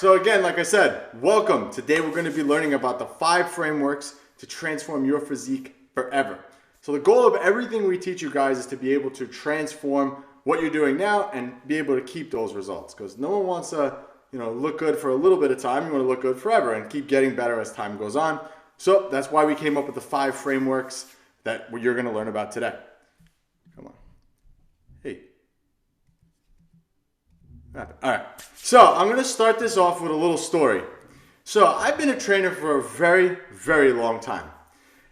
so again, like I said, welcome. Today we're going to be learning about the 5 frameworks to transform your physique forever. So the goal of everything we teach you guys is to be able to transform what you're doing now and be able to keep those results, because no one wants to look good for a little bit of time. You want to look good forever and keep getting better as time goes on. So that's why we came up with the 5 frameworks that you're going to learn about today. Come on. Hey. All right. So I'm going to start this off with a little story. So I've been a trainer for a very, very long time.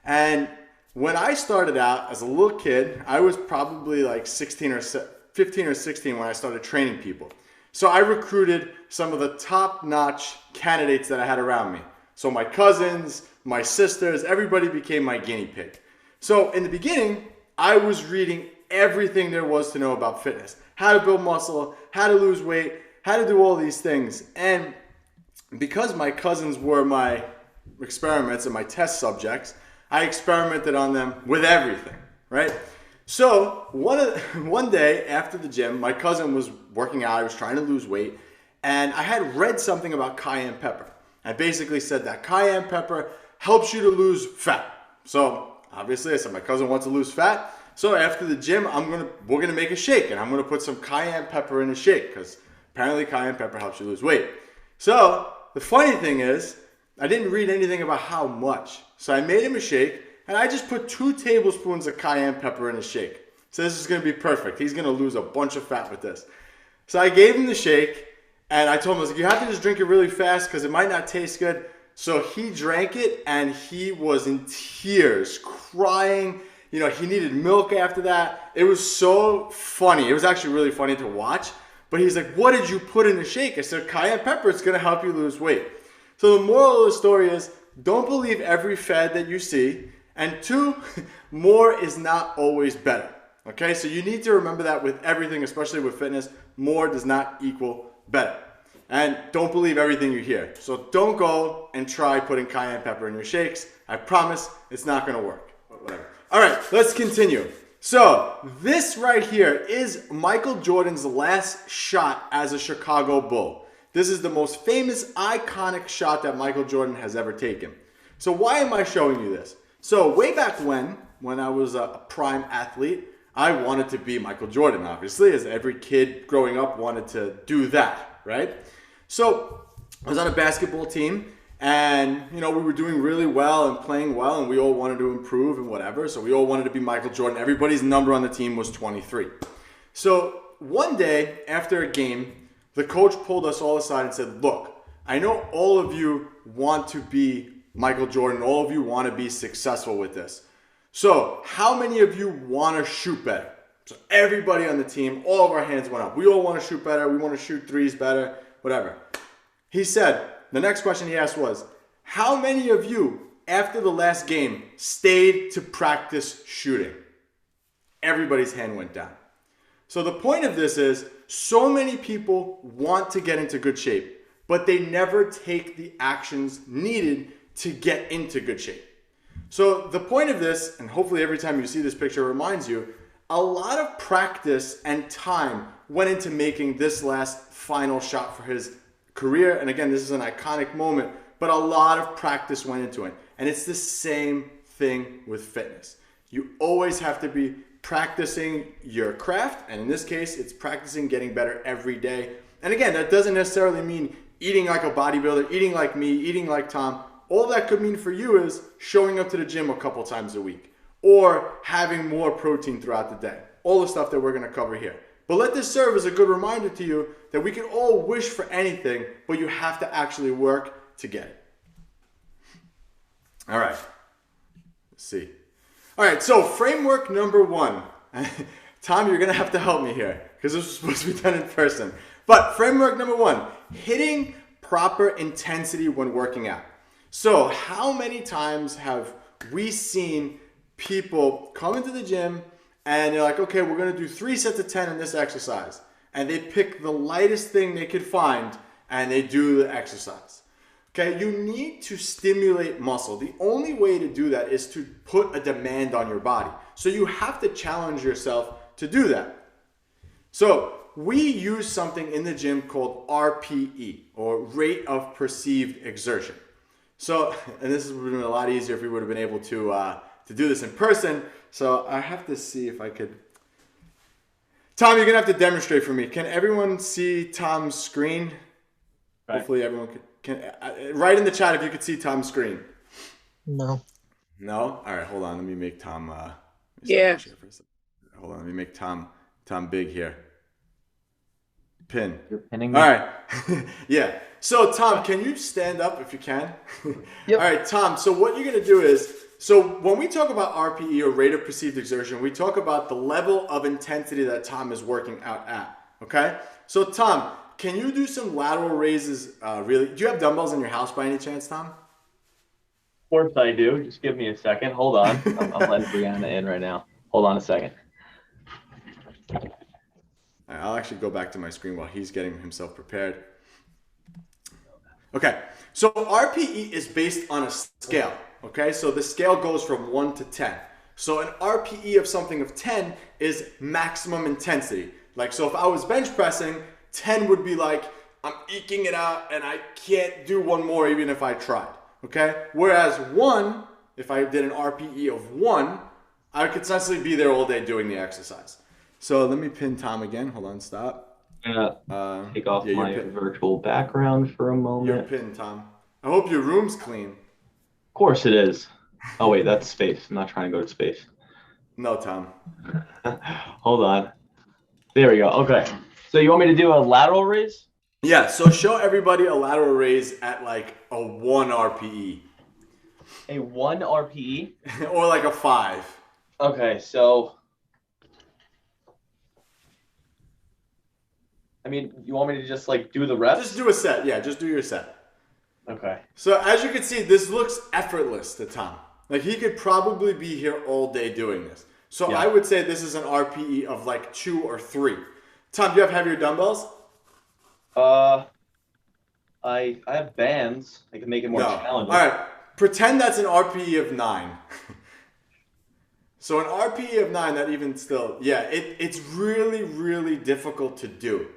And when I started out as a little kid, I was probably like 15 or 16 when I started training people. So I recruited some of the top-notch candidates that I had around me. So my cousins, my sisters, everybody became my guinea pig. So in the beginning, I was reading everything there was to know about fitness. How to build muscle, how to lose weight, how to do all these things. And because my cousins were my experiments and my test subjects, I experimented on them with everything, right? So one day after the gym, my cousin was working out, I was trying to lose weight, and I had read something about cayenne pepper. I basically said that cayenne pepper helps you to lose fat. So obviously I said my cousin wants to lose fat. So after the gym, we're gonna make a shake, and I'm gonna put some cayenne pepper in a shake because apparently cayenne pepper helps you lose weight. So the funny thing is, I didn't read anything about how much. So I made him a shake, and I just put 2 tablespoons of cayenne pepper in a shake. So this is gonna be perfect. He's gonna lose a bunch of fat with this. So I gave him the shake, and I told him, I was like, you have to just drink it really fast because it might not taste good. So he drank it, and he was in tears, crying. He needed milk after that. It was so funny. It was actually really funny to watch. But he's like, what did you put in the shake? I said, cayenne pepper. It's going to help you lose weight. So the moral of the story is, don't believe every fad that you see. And 2, more is not always better. Okay? So you need to remember that with everything, especially with fitness. More does not equal better. And don't believe everything you hear. So don't go and try putting cayenne pepper in your shakes. I promise it's not going to work. But whatever. All right, let's continue. So this right here is Michael Jordan's last shot as a Chicago Bull. This is the most famous, iconic shot that Michael Jordan has ever taken. So why am I showing you this? So way back when I was a prime athlete, I wanted to be Michael Jordan, obviously, as every kid growing up wanted to do that, right? So I was on a basketball team, and we were doing really well and playing well, and we all wanted to improve and whatever. So we all wanted to be Michael Jordan. Everybody's number on the team was 23. So one day after a game, the coach pulled us all aside and said, look, I know all of you want to be Michael Jordan. All of you want to be successful with this. So how many of you want to shoot better? So everybody on the team, all of our hands went up. We all want to shoot better. We want to shoot threes better, whatever. He said, the next question he asked was, how many of you after the last game stayed to practice shooting? Everybody's hand went down. So the point of this is, so many people want to get into good shape, but they never take the actions needed to get into good shape. So the point of this, and hopefully every time you see this picture reminds you, a lot of practice and time went into making this last final shot for his career. And again, this is an iconic moment, but a lot of practice went into it. And it's the same thing with fitness. You always have to be practicing your craft. And in this case, it's practicing getting better every day. And again, that doesn't necessarily mean eating like a bodybuilder, eating like me, eating like Tom. All that could mean for you is showing up to the gym a couple times a week or having more protein throughout the day. All the stuff that we're going to cover here. But let this serve as a good reminder to you that we can all wish for anything, but you have to actually work to get it. All right. Let's see. All right, so framework number 1. Tom, you're going to have to help me here because this was supposed to be done in person. But framework number 1, hitting proper intensity when working out. So how many times have we seen people come into the gym and they're like, okay, we're going to do 3 sets of 10 in this exercise. And they pick the lightest thing they could find and they do the exercise. Okay, you need to stimulate muscle. The only way to do that is to put a demand on your body. So you have to challenge yourself to do that. So we use something in the gym called RPE. or rate of perceived exertion. So, and this would have been a lot easier if we would have been able to do this in person. So I have to see if I could. Tom, you're gonna have to demonstrate for me. Can everyone see Tom's screen? Right. Hopefully everyone can write in the chat if you could see Tom's screen. No. No? All right, hold on. Let me make Tom. Yeah. Hold on. Let me make Tom big here. Pin. You're pinning me? All right. Yeah. So Tom, can you stand up if you can? Yep. All right, Tom. So what you're gonna do is, so when we talk about RPE or rate of perceived exertion, we talk about the level of intensity that Tom is working out at. Okay. So Tom, can you do some lateral raises? Really? Do you have dumbbells in your house by any chance, Tom? Of course I do. Just give me a second. Hold on. I'm letting Brianna in right now. Hold on a second. I'll actually go back to my screen while he's getting himself prepared. Okay, so RPE is based on a scale, okay? So the scale goes from 1 to 10. So an RPE of something of 10 is maximum intensity. Like, so if I was bench pressing, 10 would be like, I'm eking it out and I can't do one more even if I tried, okay? Whereas 1, if I did an RPE of 1, I could essentially be there all day doing the exercise. So let me pin Tom again. Hold on, stop. Take off my virtual background for a moment. You're pinned, Tom. I hope your room's clean. Of course it is. Oh wait, that's space. I'm not trying to go to space. No, Tom. Hold on. There we go. Okay. So you want me to do a lateral raise? Yeah, so show everybody a lateral raise at like a 1 RPE. A 1 RPE? Or like a 5. Okay, so I mean, you want me to just like do the reps? Just do a set. Yeah, just do your set. Okay. So as you can see, this looks effortless to Tom. Like he could probably be here all day doing this. So yeah. I would say this is an RPE of like 2 or 3. Tom, do you have heavier dumbbells? I have bands. I can make it more challenging. All right. Pretend that's an RPE of 9. So an RPE of 9, that even still, yeah, it's really, really difficult to do.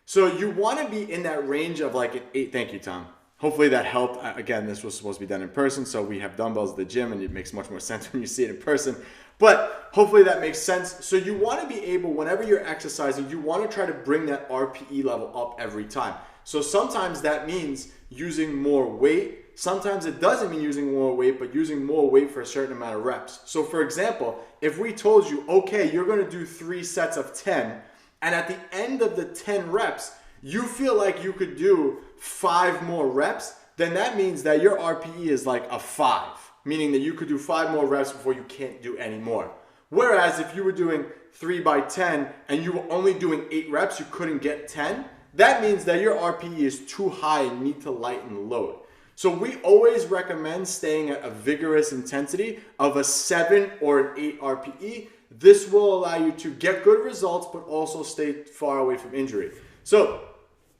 So you want to be in that range of like an 8. Thank you, Tom. Hopefully that helped. Again, this was supposed to be done in person, so we have dumbbells at the gym, and it makes much more sense when you see it in person. But hopefully that makes sense. So you want to be able, whenever you're exercising, you want to try to bring that RPE level up every time. So sometimes that means using more weight. Sometimes it doesn't mean using more weight, but using more weight for a certain amount of reps. So for example, if we told you, okay, you're going to do 3 sets of 10, and at the end of the 10 reps, you feel like you could do 5 more reps, then that means that your RPE is like a 5, meaning that you could do 5 more reps before you can't do any more. Whereas if you were doing 3 by 10 and you were only doing 8 reps, you couldn't get 10, that means that your RPE is too high and need to lighten the load. So we always recommend staying at a vigorous intensity of a 7 or an 8 RPE. This will allow you to get good results, but also stay far away from injury. So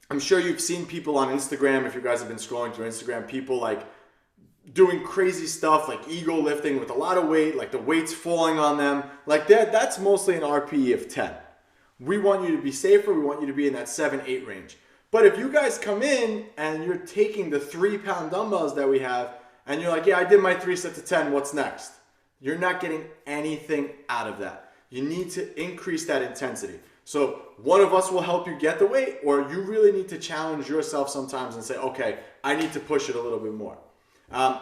I'm sure you've seen people on Instagram, if you guys have been scrolling through Instagram, people like doing crazy stuff like ego lifting with a lot of weight, like the weight's falling on them. Like that's mostly an RPE of 10. We want you to be safer. We want you to be in that 7, 8 range. But if you guys come in and you're taking the 3-pound dumbbells that we have and you're like, yeah, I did my 3 sets of 10, what's next? You're not getting anything out of that. You need to increase that intensity. So one of us will help you get the weight, or you really need to challenge yourself sometimes and say, okay, I need to push it a little bit more.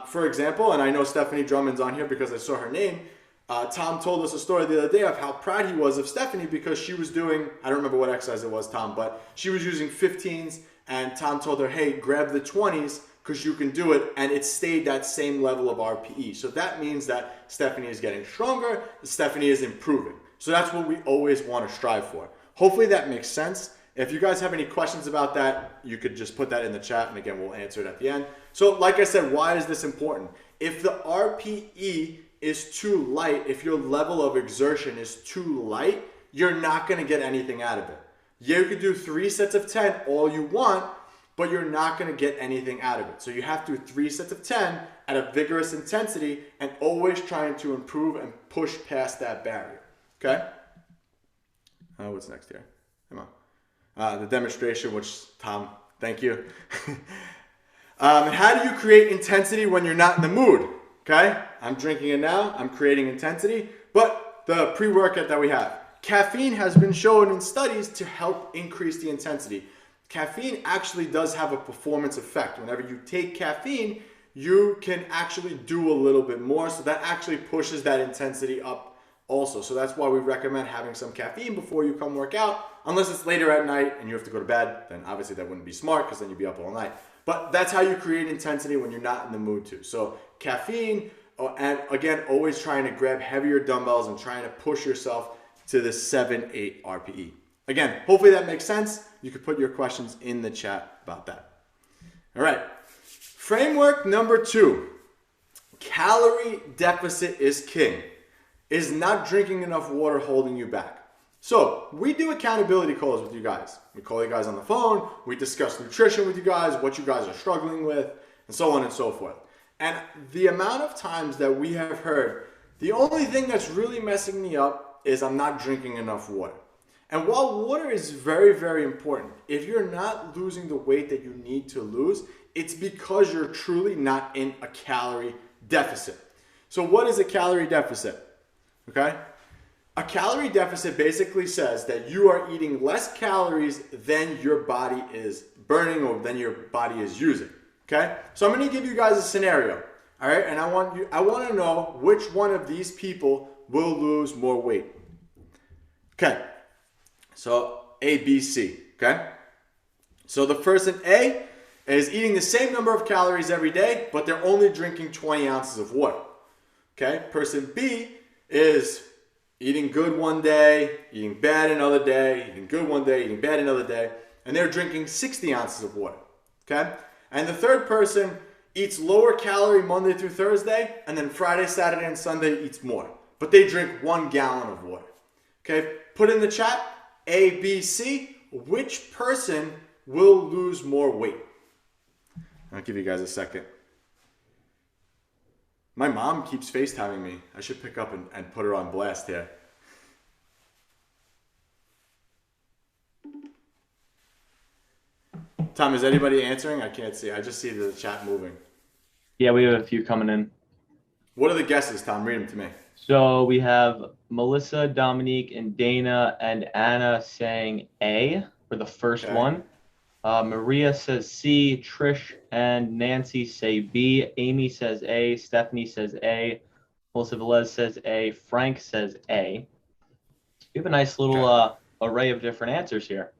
For example, and I know Stephanie Drummond's on here because I saw her name, Tom told us a story the other day of how proud he was of Stephanie because she was doing, I don't remember what exercise it was, Tom, but she was using 15s and Tom told her, hey, grab the 20s because you can do it, and it stayed that same level of RPE. So that means that Stephanie is getting stronger, Stephanie is improving. So that's what we always want to strive for. Hopefully that makes sense. If you guys have any questions about that, you could just put that in the chat, and again, we'll answer it at the end. So like I said, why is this important? If the RPE is too light, if your level of exertion is too light, you're not going to get anything out of it. Yeah, you could do 3 sets of 10 all you want, but you're not going to get anything out of it. So you have to do 3 sets of 10 at a vigorous intensity and always trying to improve and push past that barrier. Okay? What's next here? Come on. The demonstration, which Tom Thank you. How do you create intensity when you're not in the mood? Okay, I'm drinking it now. I'm creating intensity, but the pre-workout that we have. Caffeine has been shown in studies to help increase the intensity. Caffeine actually does have a performance effect. Whenever you take caffeine, you can actually do a little bit more. So that actually pushes that intensity up also. So that's why we recommend having some caffeine before you come work out. Unless it's later at night and you have to go to bed, then obviously that wouldn't be smart because then you'd be up all night. But that's how you create intensity when you're not in the mood to. So caffeine, and again, always trying to grab heavier dumbbells and trying to push yourself to the 7-8 RPE. Again, hopefully that makes sense. You could put your questions in the chat about that. All right. Framework number 2. Calorie deficit is king. Is not drinking enough water holding you back? So we do accountability calls with you guys. We call you guys on the phone. We discuss nutrition with you guys, what you guys are struggling with, and so on and so forth. And the amount of times that we have heard, the only thing that's really messing me up is I'm not drinking enough water. And while water is very, very important, if you're not losing the weight that you need to lose, it's because you're truly not in a calorie deficit. So what is a calorie deficit? Okay? A calorie deficit basically says that you are eating less calories than your body is burning or than your body is using. Okay? So I'm going to give you guys a scenario. All right? And I want to know which one of these people will lose more weight. Okay. So A, B, C. Okay? So the person A is eating the same number of calories every day, but they're only drinking 20 ounces of water. Okay? Person B is eating good one day, eating bad another day, eating good one day, eating bad another day, and they're drinking 60 ounces of water. Okay? And the third person eats lower calorie Monday through Thursday, and then Friday, Saturday, and Sunday eats more. But they drink 1 gallon of water. Okay? Put in the chat, A, B, C, which person will lose more weight? I'll give you guys a second. My mom keeps FaceTiming me. I should pick up and put her on blast here. Tom, is anybody answering? I can't see. I just see the chat moving. Yeah, we have a few coming in. What are the guesses, Tom? Read them to me. So we have Melissa, Dominique, and Dana and Anna saying A for the first one. Maria says C. Trish and Nancy say B. Amy says A. Stephanie says A. Melissa Velez says A. Frank says A. We have a nice little array of different answers here.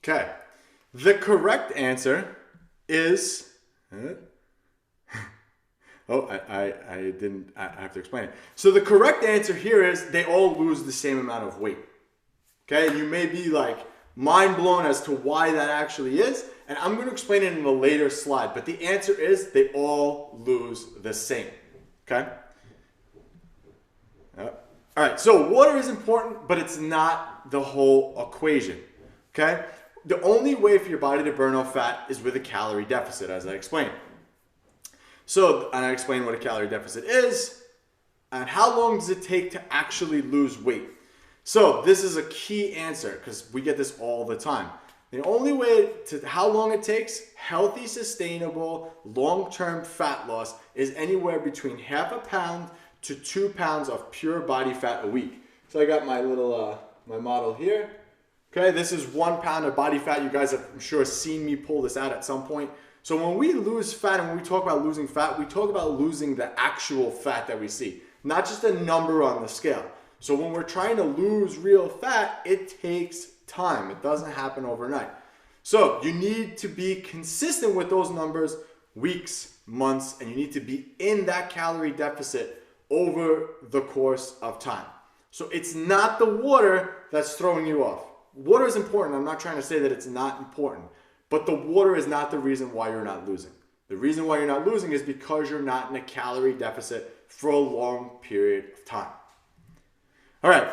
Okay. The correct answer is... I have to explain it. So the correct answer here is they all lose the same amount of weight. Okay, you may be like mind blown as to why that actually is, and I'm going to explain it in a later slide, but the answer is they all lose the same. Okay? All right, so water is important, but it's not the whole equation. Okay? The only way for your body to burn off fat is with a calorie deficit, as I explained. So, and I explained what a calorie deficit is, and how long does it take to actually lose weight? So, this is a key answer, because we get this all the time. The only way to how long it takes, healthy, sustainable, long-term fat loss is anywhere between 0.5 pound to 2 pounds of pure body fat a week. So I got my little, my model here. Okay, this is 1 pound of body fat. You guys have, I'm sure, seen me pull this out at some point. So when we lose fat and when we talk about losing fat, we talk about losing the actual fat that we see, not just a number on the scale. So when we're trying to lose real fat, it takes time. It doesn't happen overnight. So you need to be consistent with those numbers weeks, months, and you need to be in that calorie deficit over the course of time. So it's not the water that's throwing you off. Water is important. I'm not trying to say that it's not important. But the water is not the reason why you're not losing. The reason why you're not losing is because you're not in a calorie deficit for a long period of time. All right.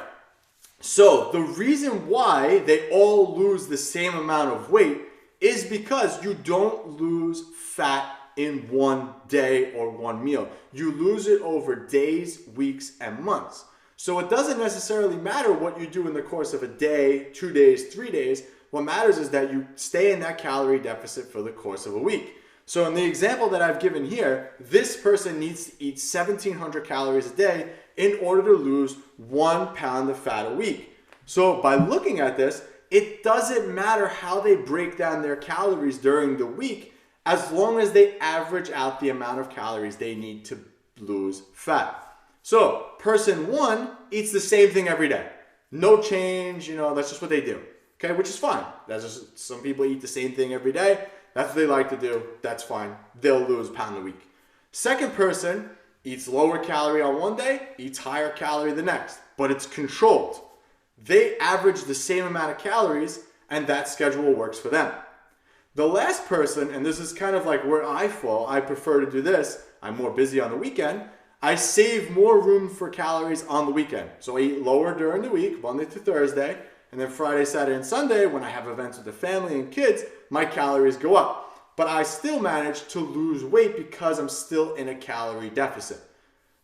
So the reason why they all lose the same amount of weight is because you don't lose fat in one day or one meal. You lose it over days, weeks, and months. So it doesn't necessarily matter what you do in the course of a day, 2 days, 3 days. What matters is that you stay in that calorie deficit for the course of a week. So in the example that I've given here, this person needs to eat 1,700 calories a day in order to lose 1 pound of fat a week. So by looking at this, it doesn't matter how they break down their calories during the week, as long as they average out the amount of calories they need to lose fat. So person 1 eats the same thing every day. No change, that's just what they do. Okay, which is fine. That's just, some people eat the same thing every day. That's what they like to do. That's fine. They'll lose a pound a week. Second person eats lower calorie on one day, eats higher calorie the next, but it's controlled. They average the same amount of calories, and that schedule works for them. The last person, and this is kind of like where I fall, I prefer to do this. I'm more busy on the weekend. I save more room for calories on the weekend. So I eat lower during the week, Monday to Thursday, and then Friday, Saturday, and Sunday, when I have events with the family and kids, my calories go up. But I still manage to lose weight because I'm still in a calorie deficit.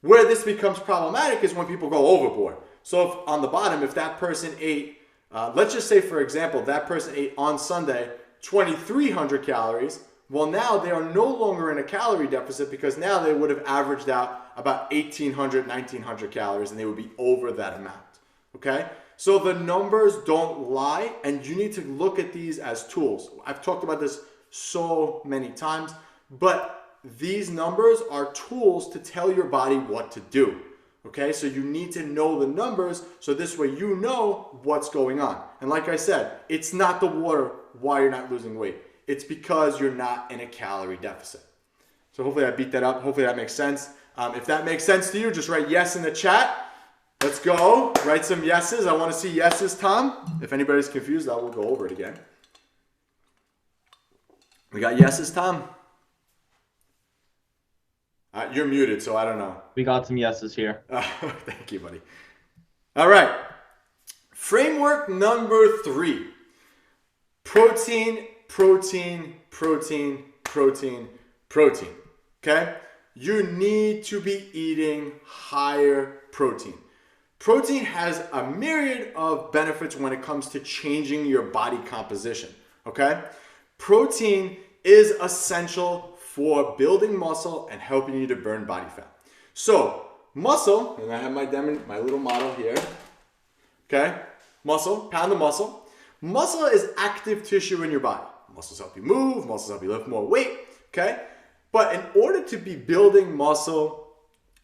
Where this becomes problematic is when people go overboard. So if, on the bottom, if that person ate, let's just say, for example, that person ate on Sunday 2,300 calories, well, now they are no longer in a calorie deficit because now they would have averaged out about 1,800, 1,900 calories, and they would be over that amount, okay? So the numbers don't lie, and you need to look at these as tools. I've talked about this so many times, but these numbers are tools to tell your body what to do, okay? So you need to know the numbers so this way you know what's going on. And like I said, it's not the water why you're not losing weight. It's because you're not in a calorie deficit. So hopefully I beat that up. Hopefully that makes sense. If that makes sense to you, just write yes in the chat. Let's go. Write some yeses. I want to see yeses, Tom. If anybody's confused, I will go over it again. We got yeses, Tom? You're muted, so I don't know. We got some yeses here. Thank you, buddy. All right. Framework number 3. Protein, protein, protein, protein, protein. Okay? You need to be eating higher protein. Protein has a myriad of benefits when it comes to changing your body composition. Okay? Protein is essential for building muscle and helping you to burn body fat. So, muscle, and I have my little model here. Okay? Muscle, pound of muscle. Muscle is active tissue in your body. Muscles help you move, muscles help you lift more weight, okay? But in order to be building muscle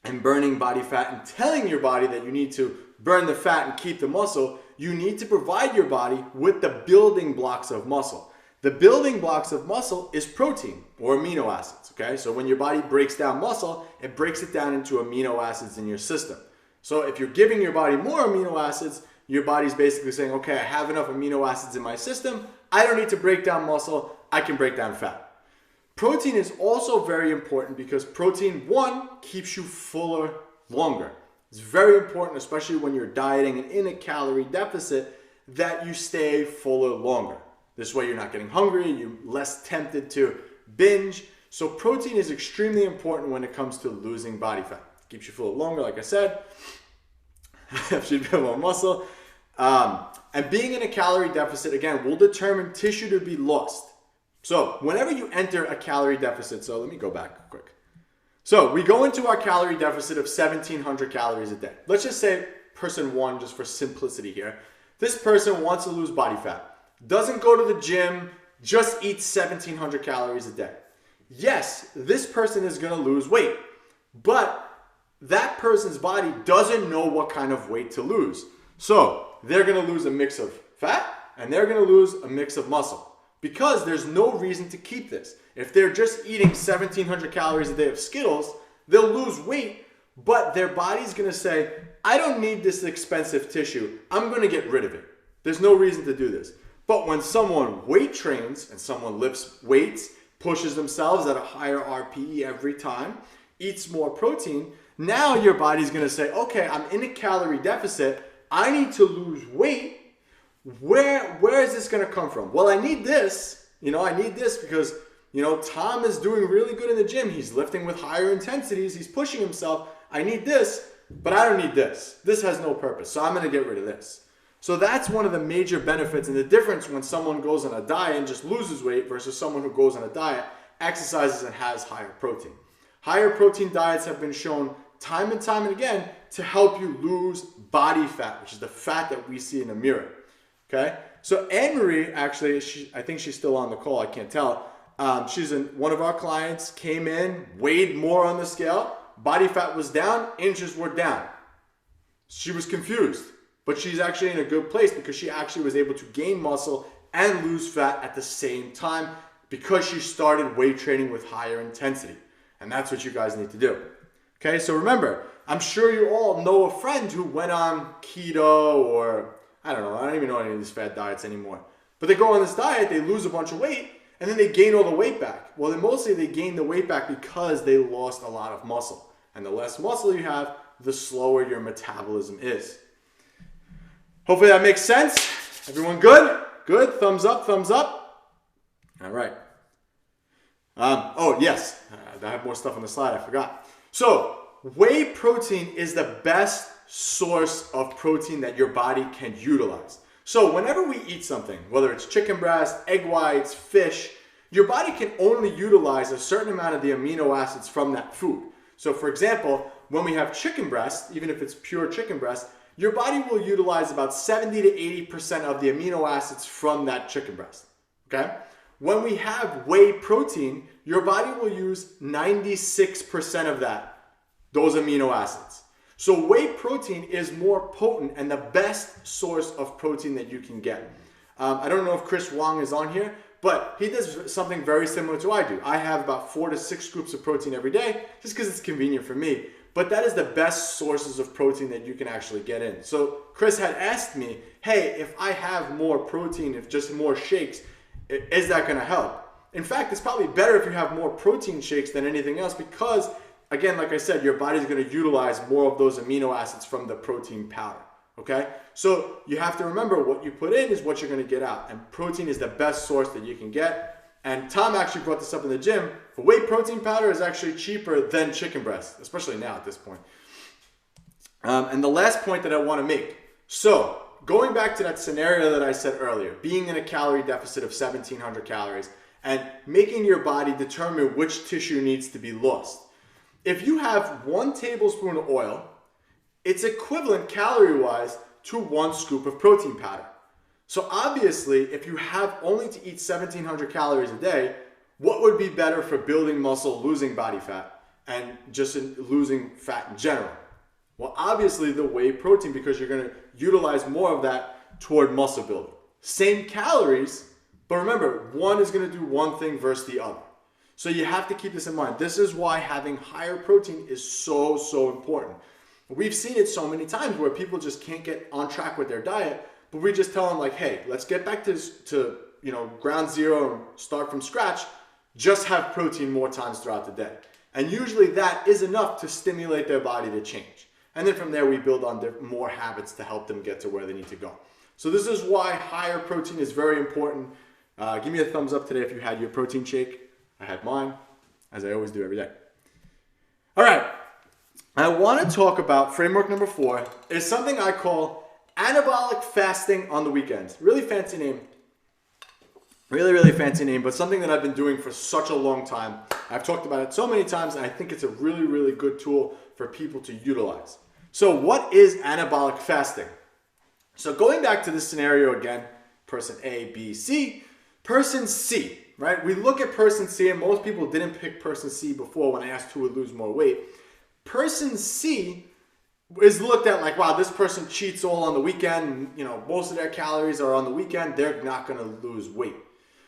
and burning body fat and telling your body that you need to burn the fat and keep the muscle, you need to provide your body with the building blocks of muscle. The building blocks of muscle is protein or amino acids, okay? So when your body breaks down muscle, it breaks it down into amino acids in your system. So if you're giving your body more amino acids, your body's basically saying, okay, I have enough amino acids in my system. I don't need to break down muscle. I can break down fat. Protein is also very important because protein, 1, keeps you fuller longer. It's very important, especially when you're dieting and in a calorie deficit, that you stay fuller longer. This way you're not getting hungry, you're less tempted to binge. So protein is extremely important when it comes to losing body fat. It keeps you fuller longer, like I said. Should build more muscle. And being in a calorie deficit, again, will determine tissue to be lost. So whenever you enter a calorie deficit, so let me go back quick. So we go into our calorie deficit of 1,700 calories a day. Let's just say person 1, just for simplicity here. This person wants to lose body fat. Doesn't go to the gym, just eats 1,700 calories a day. Yes, this person is going to lose weight, but that person's body doesn't know what kind of weight to lose. So they're going to lose a mix of fat and they're going to lose a mix of muscle because there's no reason to keep this. If they're just eating 1,700 calories a day of Skittles, they'll lose weight, but their body's going to say, I don't need this expensive tissue. I'm going to get rid of it. There's no reason to do this. But when someone weight trains and someone lifts weights, pushes themselves at a higher RPE every time, eats more protein, now your body's going to say, okay, I'm in a calorie deficit. I need to lose weight. Where is this going to come from? Well, I need this. I need this because, Tom is doing really good in the gym. He's lifting with higher intensities. He's pushing himself. I need this, but I don't need this. This has no purpose. So I'm going to get rid of this. So that's one of the major benefits and the difference when someone goes on a diet and just loses weight versus someone who goes on a diet, exercises, and has higher protein. Higher protein diets have been shown time and time and again to help you lose body fat, which is the fat that we see in the mirror. Okay? So Anne-Marie, actually, I think she's still on the call, I can't tell. One of our clients, came in, weighed more on the scale, body fat was down, inches were down. She was confused, but she's actually in a good place because she actually was able to gain muscle and lose fat at the same time because she started weight training with higher intensity. And that's what you guys need to do. Okay, so remember, I'm sure you all know a friend who went on keto or, I don't even know any of these fad diets anymore. But they go on this diet, they lose a bunch of weight, and then they gain all the weight back. Well, then mostly they gain the weight back because they lost a lot of muscle. And the less muscle you have, the slower your metabolism is. Hopefully that makes sense. Everyone good? Good? Thumbs up, thumbs up. All right. Oh, yes. I have more stuff on the slide. I forgot. So, whey protein is the best source of protein that your body can utilize. So, whenever we eat something, whether it's chicken breast, egg whites, fish, your body can only utilize a certain amount of the amino acids from that food. So, for example, when we have chicken breast, even if it's pure chicken breast, your body will utilize about 70 to 80% of the amino acids from that chicken breast. Okay? When we have whey protein, your body will use 96% of those amino acids. So whey protein is more potent and the best source of protein that you can get. I don't know if Chris Wong is on here, but he does something very similar to I do. I have about 4 to 6 scoops of protein every day just because it's convenient for me. But that is the best sources of protein that you can actually get in. So Chris had asked me, hey, if I have more protein, if just more shakes, is that going to help? In fact, it's probably better if you have more protein shakes than anything else because, again, like I said, your body's going to utilize more of those amino acids from the protein powder. Okay? So you have to remember what you put in is what you're going to get out. And protein is the best source that you can get. And Tom actually brought this up in the gym. But whey protein powder is actually cheaper than chicken breast, especially now at this point. And the last point that I want to make. So going back to that scenario that I said earlier, being in a calorie deficit of 1,700 calories and making your body determine which tissue needs to be lost. If you have 1 tablespoon of oil, it's equivalent calorie-wise to 1 scoop of protein powder. So obviously, if you have only to eat 1,700 calories a day, what would be better for building muscle, losing body fat, and just losing fat in general? Well, obviously the whey protein, because you're going to utilize more of that toward muscle building. Same calories, but remember, one is going to do one thing versus the other. So you have to keep this in mind. This is why having higher protein is so, so important. We've seen it so many times where people just can't get on track with their diet, but we just tell them like, hey, let's get back to ground zero and start from scratch. Just have protein more times throughout the day. And usually that is enough to stimulate their body to change. And then from there, we build on more habits to help them get to where they need to go. So this is why higher protein is very important. Give me a thumbs up today if you had your protein shake. I had mine, as I always do every day. All right. I want to talk about framework number 4 is something I call anabolic fasting on the weekends. Really fancy name. Really, really fancy name, but something that I've been doing for such a long time. I've talked about it so many times, and I think it's a really, really good tool for people to utilize. So what is anabolic fasting? So going back to this scenario again, person A, B, C, person C, right? We look at person C, and most people didn't pick person C before when I asked who would lose more weight. Person C is looked at like, wow, this person cheats all on the weekend. Most of their calories are on the weekend. They're not going to lose weight,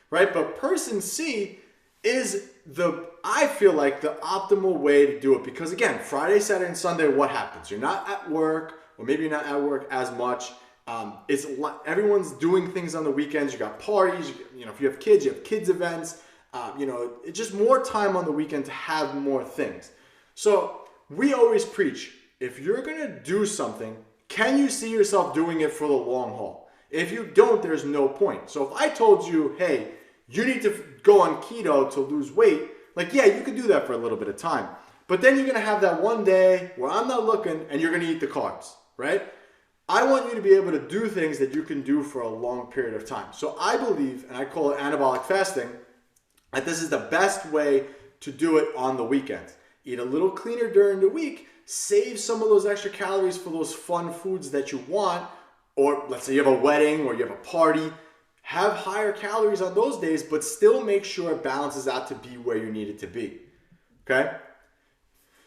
right? But person C is I feel like the optimal way to do it because again, Friday, Saturday, and Sunday, what happens? You're not at work, or maybe you're not at work as much. Everyone's doing things on the weekends. You got parties. If you have kids, you have kids events. It's just more time on the weekend to have more things. So we always preach, if you're going to do something, can you see yourself doing it for the long haul? If you don't, there's no point. So if I told you, hey, you need to go on keto to lose weight, like, yeah, you can do that for a little bit of time. But then you're going to have that one day where I'm not looking and you're going to eat the carbs, right? I want you to be able to do things that you can do for a long period of time. So I believe, and I call it anabolic fasting, that this is the best way to do it on the weekends. Eat a little cleaner during the week, save some of those extra calories for those fun foods that you want, or let's say you have a wedding or you have a party, have higher calories on those days, but still make sure it balances out to be where you need it to be, okay?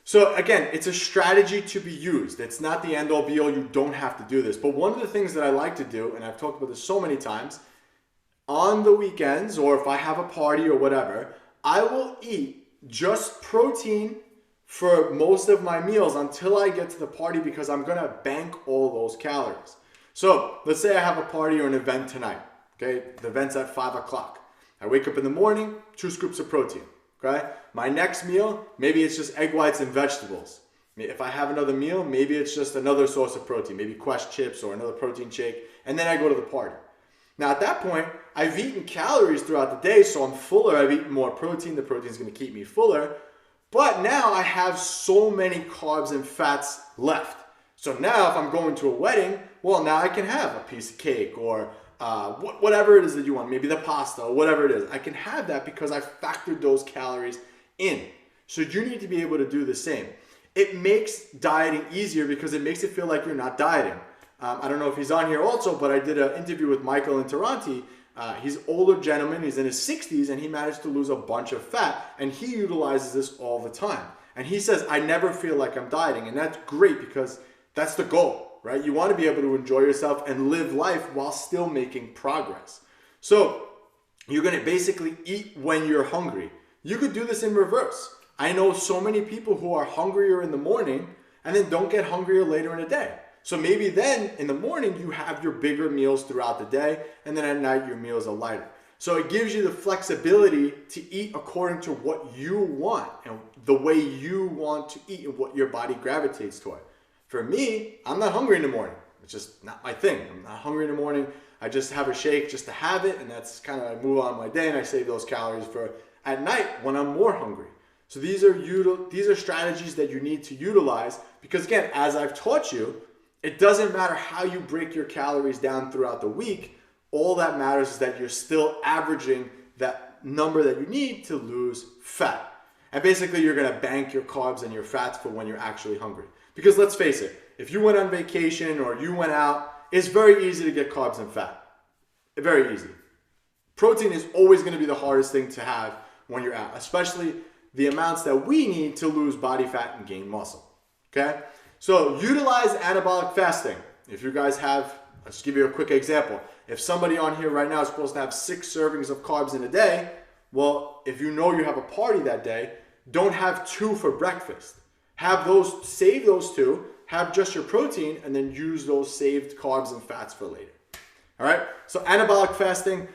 So again, it's a strategy to be used. It's not the end all be all. You don't have to do this. But one of the things that I like to do, and I've talked about this so many times, on the weekends or if I have a party or whatever, I will eat just protein for most of my meals until I get to the party because I'm going to bank all those calories. So let's say I have a party or an event tonight. Okay, the event's at 5 o'clock. I wake up in the morning, 2 scoops of protein. Okay, my next meal, maybe it's just egg whites and vegetables. If I have another meal, maybe it's just another source of protein, maybe Quest chips or another protein shake, and then I go to the party. Now at that point, I've eaten calories throughout the day, so I'm fuller. I've eaten more protein. The protein is going to keep me fuller. But now I have so many carbs and fats left. So now if I'm going to a wedding, well, now I can have a piece of cake or whatever it is that you want, maybe the pasta or whatever it is. I can have that because I factored those calories in. So you need to be able to do the same. It makes dieting easier because it makes it feel like you're not dieting. I don't know if he's on here also, but I did an interview with Michael in Toronto. He's an older gentleman, he's in his 60s, and he managed to lose a bunch of fat, and he utilizes this all the time. And he says, I never feel like I'm dieting, and that's great because that's the goal, right? You want to be able to enjoy yourself and live life while still making progress. So you're going to basically eat when you're hungry. You could do this in reverse. I know so many people who are hungrier in the morning and then don't get hungrier later in the day. So maybe then in the morning you have your bigger meals throughout the day, and then at night your meals are lighter. So it gives you the flexibility to eat according to what you want and the way you want to eat and what your body gravitates toward. For me, I'm not hungry in the morning. It's just not my thing. I'm not hungry in the morning. I just have a shake just to have it, and that's kind of, I move on my day and I save those calories for at night when I'm more hungry. So these are strategies that you need to utilize because again, as I've taught you, it doesn't matter how you break your calories down throughout the week. All that matters is that you're still averaging that number that you need to lose fat. And basically you're going to bank your carbs and your fats for when you're actually hungry. Because let's face it, if you went on vacation or you went out, it's very easy to get carbs and fat. Very easy. Protein is always going to be the hardest thing to have when you're out, especially the amounts that we need to lose body fat and gain muscle. Okay? So utilize anabolic fasting. If you guys have, I'll just give you a quick example. If somebody on here right now is supposed to have 6 servings of carbs in a day, well, if you know you have a party that day, don't have 2 for breakfast. Have those, save those 2, have just your protein, and then use those saved carbs and fats for later. All right, so anabolic fasting,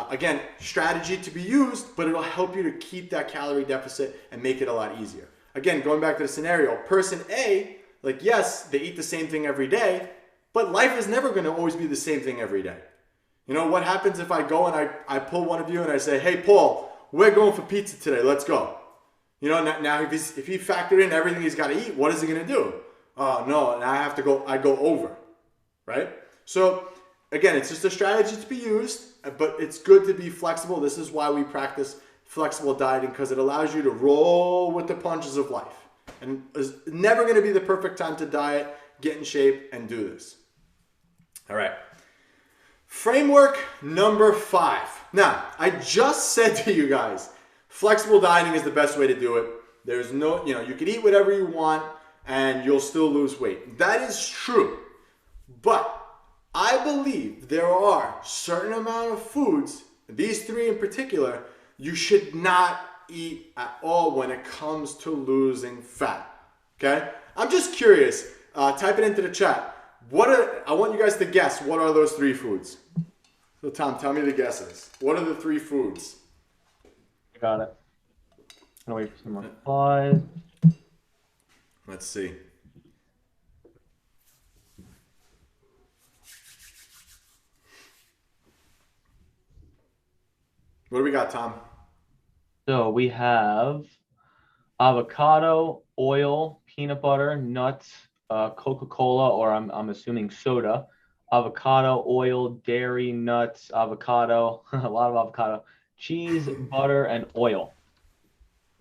again, strategy to be used, but it'll help you to keep that calorie deficit and make it a lot easier. Again, going back to the scenario, person A, like yes, they eat the same thing every day, but life is never going to always be the same thing every day. You know, what happens if I go and I pull one of you and I say, hey, Paul, we're going for pizza today, let's go. You know, now if he factored in everything he's got to eat, what is he going to do? Oh, no, now I go over, right? So again, it's just a strategy to be used, but it's good to be flexible. This is why we practice flexible dieting, because it allows you to roll with the punches of life. And it's never going to be the perfect time to diet, get in shape, and do this. All right. Framework number 5. Now, I just said to you guys, flexible dieting is the best way to do it. There's no, you can eat whatever you want and you'll still lose weight. That is true. But I believe there are certain amount of foods, these 3 in particular, you should not eat at all when it comes to losing fat. Okay? I'm just curious. Type it into the chat. I want you guys to guess what are those 3 foods. So Tom, tell me the guesses. What are the 3 foods? Got it. I'll wait for some more replies. Let's see. What do we got, Tom? So we have avocado, oil, peanut butter, nuts, Coca-Cola, or I'm assuming soda, avocado, oil, dairy, nuts, avocado, a lot of avocado, cheese, butter, and oil.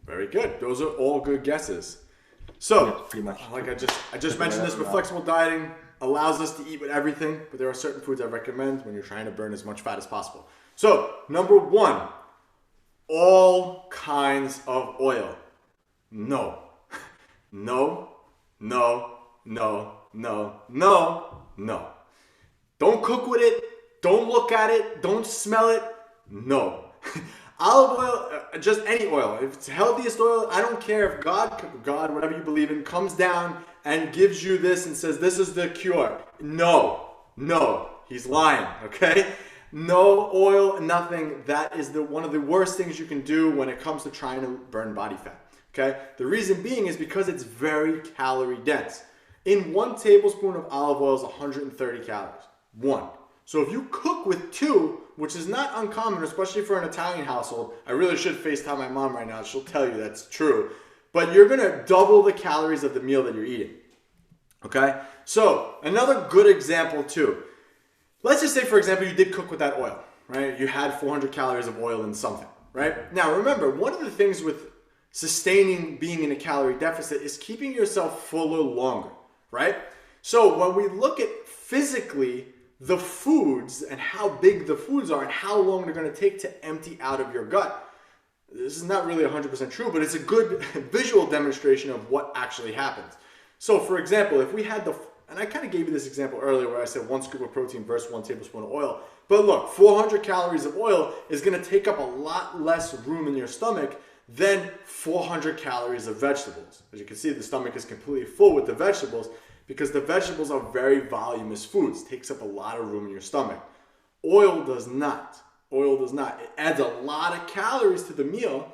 Very good. Those are all good guesses. Yes, So, pretty much. like I just mentioned this with flexible dieting allows us to eat with everything, but there are certain foods I recommend when you're trying to burn as much fat as possible. So, number one, all kinds of oil. No. No, no, no, no, no, no. Don't cook with it. Don't look at it. Don't smell it. No. Olive oil, just any oil. If it's the healthiest oil, I don't care if God, whatever you believe in, comes down and gives you this and says, this is the cure. No, he's lying, okay? No oil, nothing. That is one of the worst things you can do when it comes to trying to burn body fat, okay? The reason being is because it's very calorie dense. In 1 tablespoon of olive oil is 130 calories. 1. So if you cook with 2, which is not uncommon, especially for an Italian household. I really should FaceTime my mom right now. She'll tell you that's true. But you're going to double the calories of the meal that you're eating. Okay? So another good example too. Let's just say, for example, you did cook with that oil, right? You had 400 calories of oil in something, right? Now remember, one of the things with sustaining being in a calorie deficit is keeping yourself fuller longer, right? So when we look at physically the foods and how big the foods are and how long they're going to take to empty out of your gut. This is not really 100% true, but it's a good visual demonstration of what actually happens. So for example, if we had and I kind of gave you this example earlier where I said 1 scoop of protein versus 1 tablespoon of oil. But look, 400 calories of oil is going to take up a lot less room in your stomach than 400 calories of vegetables. As you can see, the stomach is completely full with the vegetables, because the vegetables are very voluminous foods. It takes up a lot of room in your stomach. Oil does not. Oil does not. It adds a lot of calories to the meal,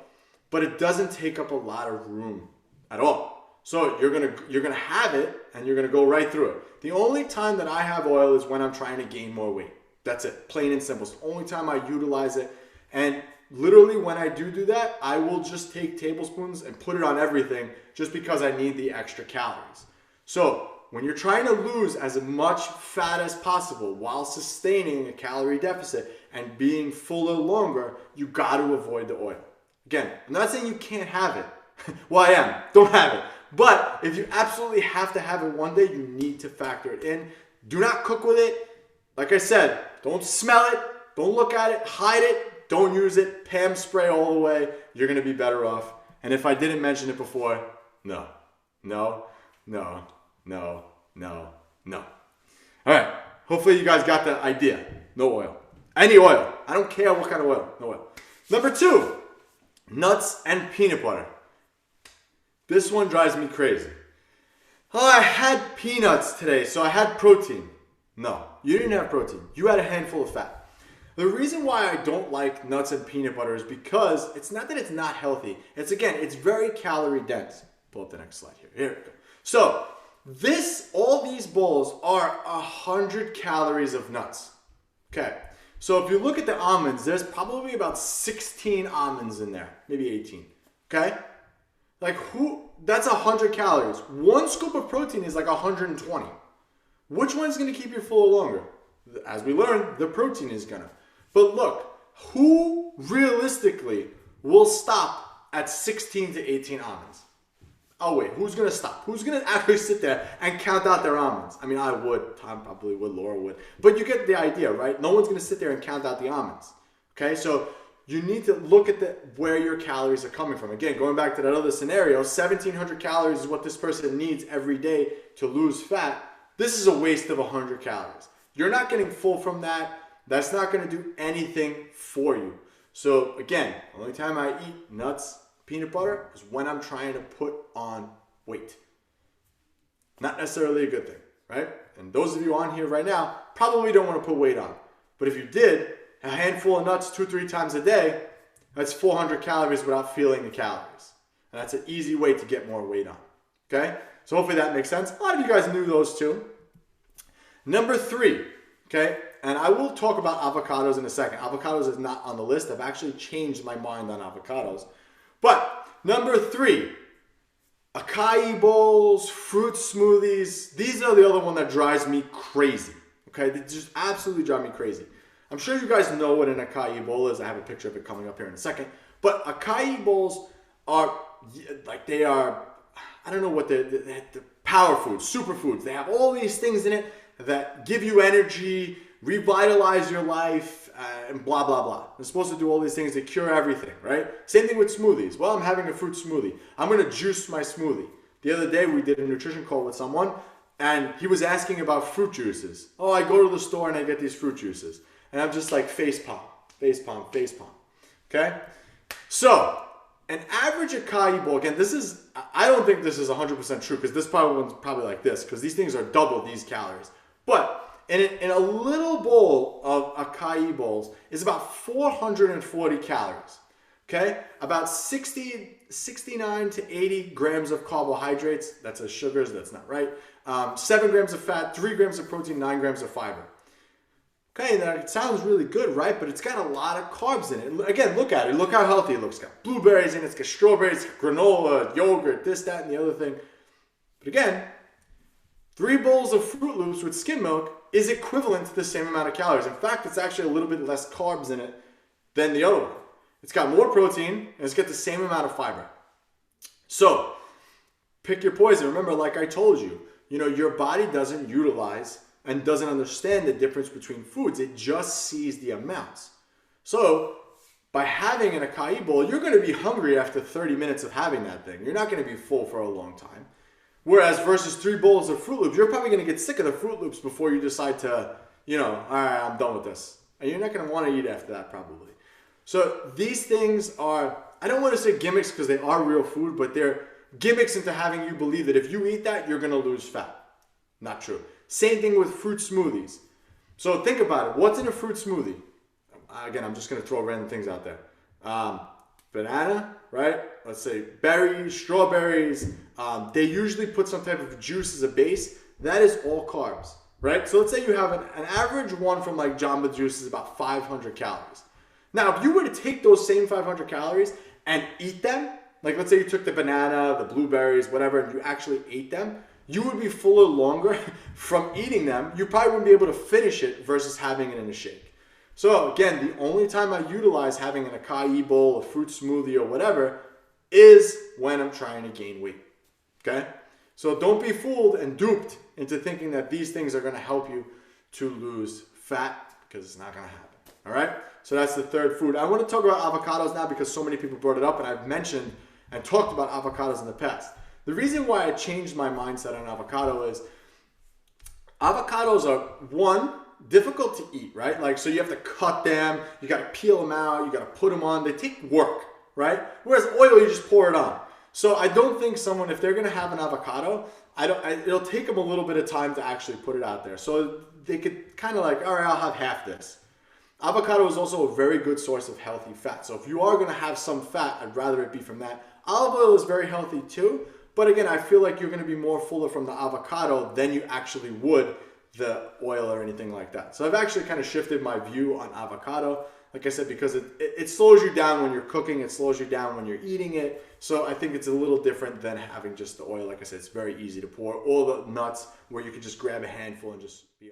but it doesn't take up a lot of room at all. So you're gonna have it and you're gonna go right through it. The only time that I have oil is when I'm trying to gain more weight. That's it, plain and simple. It's the only time I utilize it. And literally when I do that, I will just take tablespoons and put it on everything just because I need the extra calories. So when you're trying to lose as much fat as possible while sustaining a calorie deficit and being fuller longer, you got to avoid the oil. Again, I'm not saying you can't have it. Well, I am. Don't have it. But if you absolutely have to have it one day, you need to factor it in. Do not cook with it. Like I said, don't smell it. Don't look at it. Hide it. Don't use it. Pam spray all the way. You're going to be better off. And if I didn't mention it before, no. All right. Hopefully you guys got the idea. No oil. Any oil. I don't care what kind of oil. No oil. Number 2, nuts and peanut butter. This one drives me crazy. Oh, I had peanuts today, so I had protein. No, you didn't have protein. You had a handful of fat. The reason why I don't like nuts and peanut butter is because it's not that it's not healthy. It's very calorie dense. Pull up the next slide here. Here we go. So all these bowls are 100 calories of nuts. Okay. So if you look at the almonds, there's probably about 16 almonds in there, maybe 18. Okay. That's 100 calories. 1 scoop of protein is like 120. Which one's going to keep you full longer? As we learned, the protein is going to. But look, who realistically will stop at 16 to 18 almonds? Oh wait, who's going to stop? Who's going to actually sit there and count out their almonds? I mean, I would. Tom probably would. Laura would. But you get the idea, right? No one's going to sit there and count out the almonds. Okay, so you need to look at where your calories are coming from. Again, going back to that other scenario, 1,700 calories is what this person needs every day to lose fat. This is a waste of 100 calories. You're not getting full from that. That's not going to do anything for you. So again, the only time I eat nuts, peanut butter is when I'm trying to put on weight. Not necessarily a good thing, right? And those of you on here right now probably don't want to put weight on. But if you did, a handful of nuts 2-3 times a day, that's 400 calories without feeling the calories. And that's an easy way to get more weight on. Okay? So hopefully that makes sense. A lot of you guys knew those two. Number 3, okay? And I will talk about avocados in a second. Avocados is not on the list. I've actually changed my mind on avocados. But number 3, acai bowls, fruit smoothies. These are the other one that drives me crazy. Okay, they just absolutely drive me crazy. I'm sure you guys know what an acai bowl is. I have a picture of it coming up here in a second. But acai bowls are like, they are, I don't know what the power foods, superfoods. They have all these things in it that give you energy, revitalize your life, and blah, blah, blah. They're supposed to do all these things to cure everything, right? Same thing with smoothies. Well, I'm having a fruit smoothie. I'm going to juice my smoothie. The other day, we did a nutrition call with someone, and he was asking about fruit juices. Oh, I go to the store and I get these fruit juices. And I'm just like face palm, face palm, face palm. Okay? So, an average acai bowl, again, this is, I don't think this is 100% true, because this one's probably like this, because these things are double these calories. But in a little bowl of acai bowls is about 440 calories. Okay? About 69 to 80 grams of carbohydrates. That's as sugars, that's not right. 7 grams of fat, 3 grams of protein, 9 grams of fiber. Okay, now it sounds really good, right? But it's got a lot of carbs in it. Again, look at it. Look how healthy it looks. It's got blueberries in it. It's got strawberries, granola, yogurt, this, that, and the other thing. But again, 3 bowls of Fruit Loops with skim milk is equivalent to the same amount of calories. In fact, it's actually a little bit less carbs in it than the other one. It's got more protein, and it's got the same amount of fiber. So, pick your poison. Remember, like I told you, your body doesn't utilize and doesn't understand the difference between foods. It just sees the amounts. So, by having an acai bowl, you're going to be hungry after 30 minutes of having that thing. You're not going to be full for a long time. Whereas versus 3 bowls of Fruit Loops, you're probably going to get sick of the Fruit Loops before you decide to, all right, I'm done with this. And you're not going to want to eat after that probably. So these things are, I don't want to say gimmicks because they are real food, but they're gimmicks into having you believe that if you eat that, you're going to lose fat. Not true. Same thing with fruit smoothies. So think about it. What's in a fruit smoothie? Again, I'm just going to throw random things out there. Banana, right? Let's say berries, strawberries. They usually put some type of juice as a base. That is all carbs, right? So let's say you have an average one from like Jamba Juice is about 500 calories. Now, if you were to take those same 500 calories and eat them, like let's say you took the banana, the blueberries, whatever, and you actually ate them, you would be fuller longer from eating them. You probably wouldn't be able to finish it versus having it in a shake. So again, the only time I utilize having an acai bowl, a fruit smoothie, or whatever is when I'm trying to gain weight, okay? So don't be fooled and duped into thinking that these things are gonna help you to lose fat, because it's not gonna happen, all right? So that's the third food. I wanna talk about avocados now because so many people brought it up, and I've mentioned and talked about avocados in the past. The reason why I changed my mindset on avocado is avocados are, one, difficult to eat, right? Like, so you have to cut them, you got to peel them out, you got to put them on. They take work, right? Whereas oil, you just pour it on. So I don't think someone, if they're going to have an avocado, it'll take them a little bit of time to actually put it out there. So they could kind of like, all right, I'll have half this. Avocado is also a very good source of healthy fat. So if you are going to have some fat, I'd rather it be from that. Olive oil is very healthy too. But again, I feel like you're going to be more fuller from the avocado than you actually would the oil or anything like that. So I've actually kind of shifted my view on avocado, like I said, because it slows you down when you're cooking, it slows you down when you're eating it. So I think it's a little different than having just the oil. Like I said, it's very easy to pour, all the nuts where you can just grab a handful and just be